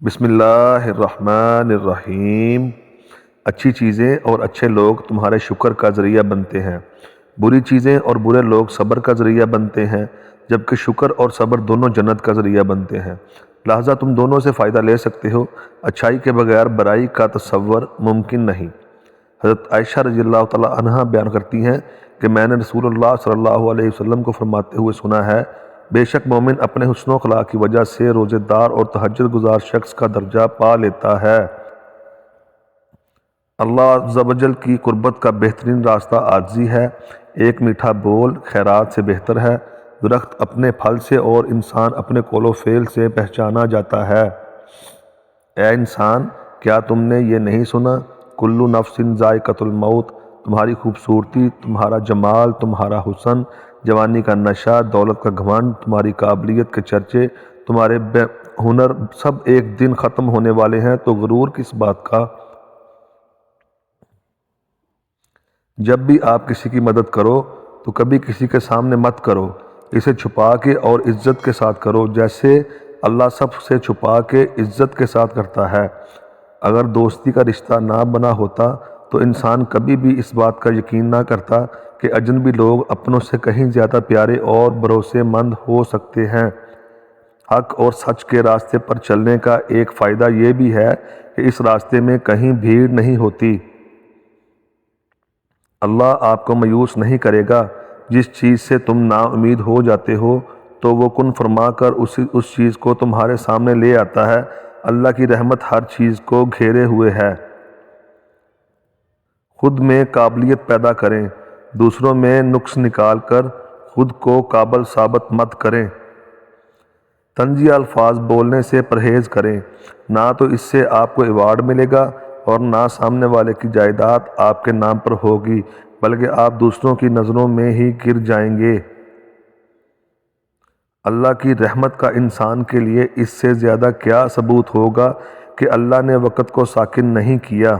بسم اللہ الرحمن الرحیم۔ اچھی چیزیں اور اچھے لوگ تمہارے شکر کا ذریعہ بنتے ہیں، بری چیزیں اور برے لوگ صبر کا ذریعہ بنتے ہیں، جبکہ شکر اور صبر دونوں جنت کا ذریعہ بنتے ہیں۔ لہٰذا تم دونوں سے فائدہ لے سکتے ہو، اچھائی کے بغیر برائی کا تصور ممکن نہیں۔ حضرت عائشہ رضی اللہ تعالیٰ عنہا بیان کرتی ہیں کہ میں نے رسول اللہ صلی اللہ علیہ وسلم کو فرماتے ہوئے سنا ہے، بے شک مومن اپنے حسن و اخلاق کی وجہ سے روزہ دار اور تہجد گزار شخص کا درجہ پا لیتا ہے۔ اللہ عز و جل کی قربت کا بہترین راستہ عاجزی ہے۔ ایک میٹھا بول خیرات سے بہتر ہے۔ درخت اپنے پھل سے اور انسان اپنے قول و فعل سے پہچانا جاتا ہے۔ اے انسان، کیا تم نے یہ نہیں سنا، کلُّ نفس ذائقۃ الموت، تمہاری خوبصورتی، تمہارا جمال، تمہارا حسن، جوانی کا نشہ، دولت کا گھمنڈ، تمہاری قابلیت کے چرچے، تمہارے ہنر، سب ایک دن ختم ہونے والے ہیں، تو غرور کس بات کا؟ جب بھی آپ کسی کی مدد کرو تو کبھی کسی کے سامنے مت کرو، اسے چھپا کے اور عزت کے ساتھ کرو، جیسے اللہ سب سے چھپا کے عزت کے ساتھ کرتا ہے۔ اگر دوستی کا رشتہ نہ بنا ہوتا تو انسان کبھی بھی اس بات کا یقین نہ کرتا کہ اجنبی لوگ اپنوں سے کہیں زیادہ پیارے اور بھروسے مند ہو سکتے ہیں۔ حق اور سچ کے راستے پر چلنے کا ایک فائدہ یہ بھی ہے کہ اس راستے میں کہیں بھیڑ نہیں ہوتی۔ اللہ آپ کو مایوس نہیں کرے گا۔ جس چیز سے تم نا امید ہو جاتے ہو تو وہ کن فرما کر اس چیز کو تمہارے سامنے لے آتا ہے۔ اللہ کی رحمت ہر چیز کو گھیرے ہوئے ہے۔ خود میں قابلیت پیدا کریں، دوسروں میں نقص نکال کر خود کو قابل ثابت مت کریں۔ طنزیہ الفاظ بولنے سے پرہیز کریں، نہ تو اس سے آپ کو ایوارڈ ملے گا اور نہ سامنے والے کی جائیداد آپ کے نام پر ہوگی، بلکہ آپ دوسروں کی نظروں میں ہی گر جائیں گے۔ اللہ کی رحمت کا انسان کے لیے اس سے زیادہ کیا ثبوت ہوگا کہ اللہ نے وقت کو ساکن نہیں کیا۔